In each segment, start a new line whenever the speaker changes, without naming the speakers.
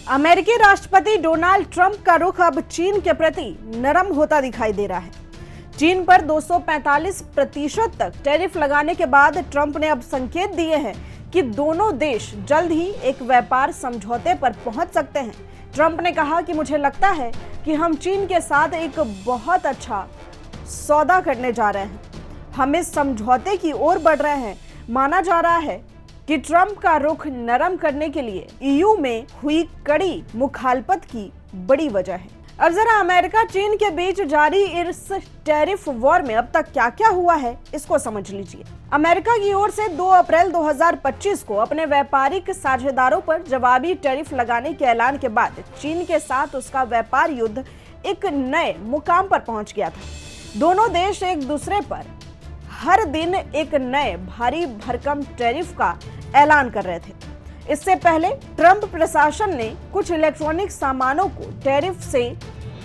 अमेरिकी राष्ट्रपति Donald Trump का रुख अब चीन के प्रति नरम होता दिखाई दे रहा है। चीन पर 245% तक टैरिफ लगाने के बाद ट्रंप ने अब संकेत दिए हैं कि दोनों देश जल्द ही एक व्यापार समझौते पर पहुंच सकते हैं। ट्रंप ने कहा कि मुझे लगता है कि हम चीन के साथ एक बहुत अच्छा सौदा करने जा रहे हैं। हम इस समझौते की ओर बढ़ रहे हैं। माना जा रहा है कि ट्रंप का रुख नरम करने के लिए ईयू में हुई कड़ी मुखालफत की बड़ी वजह है। अब जरा अमेरिका चीन के बीच जारी इस टैरिफ वॉर में अब तक क्या क्या हुआ है, इसको समझ लीजिए। अमेरिका की ओर से 2 अप्रैल 2025 को अपने व्यापारिक साझेदारों पर जवाबी टैरिफ लगाने के ऐलान के बाद चीन के साथ उसका व्यापार युद्ध एक नए मुकाम पर पहुंच गया था। दोनों देश एक दूसरे पर हर दिन एक नए भारी भरकम टैरिफ का ऐलान कर रहे थे। इससे पहले ट्रंप प्रशासन ने कुछ इलेक्ट्रॉनिक सामानों को टैरिफ से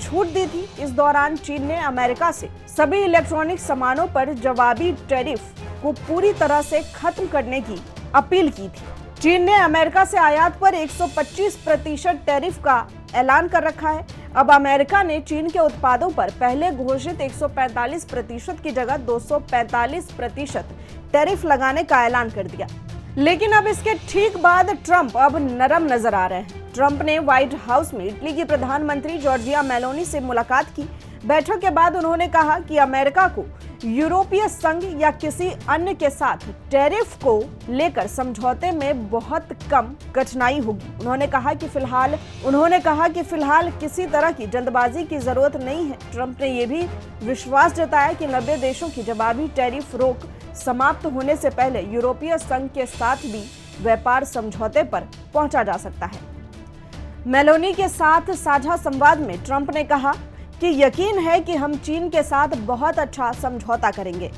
छूट दी थी। इस दौरान चीन ने अमेरिका से सभी इलेक्ट्रॉनिक सामानों पर जवाबी टैरिफ को पूरी तरह से खत्म करने की अपील की थी। चीन ने अमेरिका से आयात पर 125% टैरिफ का ऐलान कर रखा है। अब अमेरिका ने चीन के उत्पादों पर पहले घोषित 145% की जगह 245% टैरिफ लगाने का ऐलान कर दिया। लेकिन अब इसके ठीक बाद ट्रंप अब नरम नजर आ रहे हैं। ट्रंप ने व्हाइट हाउस में इटली की प्रधानमंत्री जॉर्जिया मेलोनी से मुलाकात की। बैठक के बाद उन्होंने कहा कि अमेरिका को यूरोपीय संघ या किसी अन्य के साथ टैरिफ को लेकर समझौते में बहुत कम कठिनाई होगी। उन्होंने कहा कि फिलहाल किसी तरह की जल्दबाजी की जरूरत नहीं है। ट्रंप ने यह भी विश्वास जताया कि 90 देशों की जवाबी टैरिफ रोक समाप्त होने से पहले यूरोपीय संघ के साथ भी व्यापार समझौते पर पहुंचा जा सकता है। मेलोनी के साथ साझा संवाद में ट्रंप ने कहा कि यकीन है कि हम चीन के साथ बहुत अच्छा समझौता करेंगे।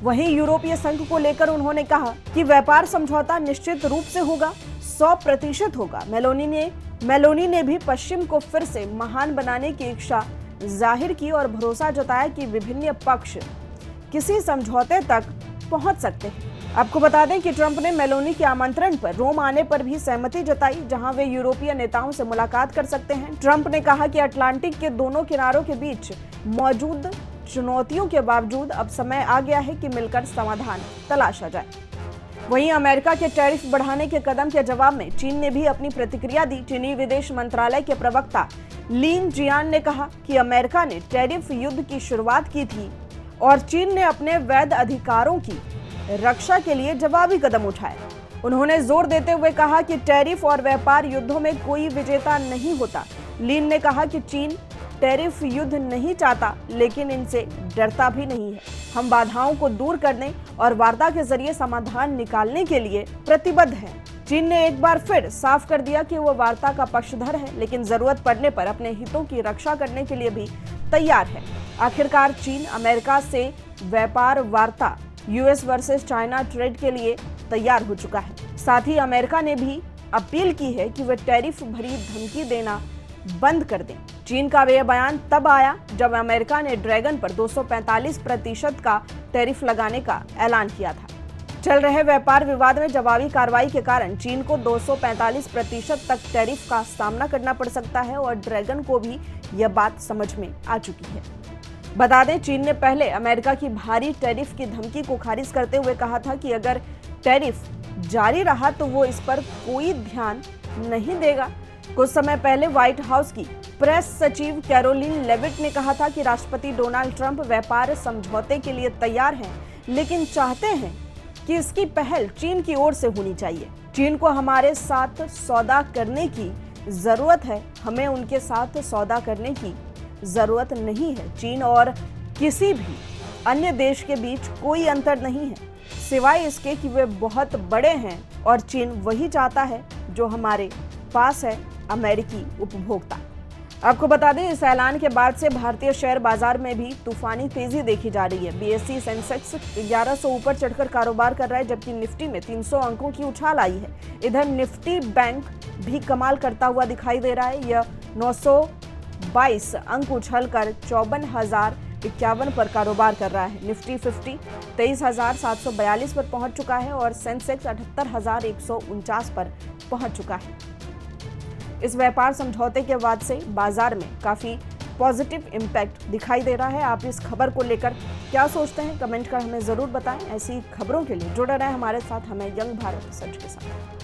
वहीं यूरोपीय संघ को लेकर उन्होंने कहा कि व्यापार समझौता निश्चित रूप से होगा, 100% होगा। मेलोनी ने भी पश्चिम को फिर से महान बनाने की इच्छा जाहिर की और भरोसा जताया कि विभिन्न पक्ष किसी समझौते तक पहुंच सकते हैं। आपको बता दें कि ट्रंप ने मेलोनी के आमंत्रण पर रोम आने पर भी सहमति जताई, जहां वे यूरोपीय नेताओं से मुलाकात कर सकते हैं। ट्रंप ने कहा कि अटलांटिक के दोनों किनारों के बीच मौजूद चुनौतियों के बावजूद अब समय आ गया है कि मिलकर समाधान तलाशा जाए। वहीं अमेरिका के टैरिफ बढ़ाने के कदम के जवाब में चीन ने भी अपनी प्रतिक्रिया दी। चीनी विदेश मंत्रालय के प्रवक्ता लिन जियान ने कहा कि अमेरिका ने टैरिफ युद्ध की शुरुआत की थी और चीन ने अपने वैध अधिकारों की रक्षा के लिए जवाबी कदम उठाए। उन्होंने जोर देते हुए कहा कि टैरिफ और व्यापार युद्धों में कोई विजेता नहीं होता। लिन ने कहा कि चीन टैरिफ युद्ध नहीं चाहता, लेकिन इनसे डरता भी नहीं है। हम बाधाओं को दूर करने और वार्ता के जरिए समाधान निकालने के लिए प्रतिबद्ध हैं। चीन ने एक बार फिर साफ कर दिया कि वो वार्ता का पक्षधर है, लेकिन जरूरत पड़ने पर अपने हितों की रक्षा करने के लिए भी तैयार है। आखिरकार चीन अमेरिका से व्यापार वार्ता यूएस वर्सेस चाइना ट्रेड के लिए तैयार हो चुका है। साथ ही अमेरिका ने भी अपील की है कि वे टैरिफ भरी धमकी देना बंद कर दें। चीन का यह बयान तब आया जब अमेरिका ने ड्रैगन पर 245% का टैरिफ लगाने का ऐलान किया था। चल रहे व्यापार विवाद में जवाबी कार्रवाई के कारण चीन को 245% तक टैरिफ का सामना करना पड़ सकता है और ड्रैगन को भी यह बात समझ में आ चुकी है। बता दें, चीन ने पहले अमेरिका की भारी टैरिफ की धमकी को खारिज करते हुए कहा था कि अगर टैरिफ जारी रहा तो वो इस पर कोई ध्यान नहीं देगा। कुछ समय पहले व्हाइट हाउस की प्रेस सचिव कैरोलिन लेविट ने कहा था कि राष्ट्रपति डोनाल्ड ट्रंप व्यापार समझौते के लिए तैयार हैं, लेकिन चाहते हैं कि इसकी पहल चीन की ओर से होनी चाहिए। चीन को हमारे साथ सौदा करने की जरूरत है, हमें उनके साथ सौदा करने की जरूरत नहीं है। चीन और किसी भी अन्य देश के बीच कोई अंतर नहीं है, सिवाय इसके कि वे बहुत बड़े हैं और चीन वही चाहता है जो हमारे पास है, अमेरिकी उपभोक्ता। आपको बता दें, इस ऐलान के बाद से भारतीय शेयर बाजार में भी तूफानी तेजी देखी जा रही है। बीएसई सेंसेक्स 1100 ऊपर चढ़कर कारोबार कर रहा है, जबकि निफ्टी में 300 अंकों की उछाल आई है। इधर निफ्टी बैंक भी कमाल करता हुआ दिखाई दे रहा है। यह 922 अंक उछलकर 54,051 पर कारोबार कर रहा है। निफ्टी 50 23,742 पर पहुंच चुका है और सेंसेक्स 78,149 पर पहुंच चुका है। इस व्यापार समझौते के बाद से बाजार में काफी पॉजिटिव इम्पैक्ट दिखाई दे रहा है। आप इस खबर को लेकर क्या सोचते हैं, कमेंट कर हमें जरूर बताएं। ऐसी खबरों के लिए जुड़े रहें हमारे साथ, हमें यंग भारत सच के साथ।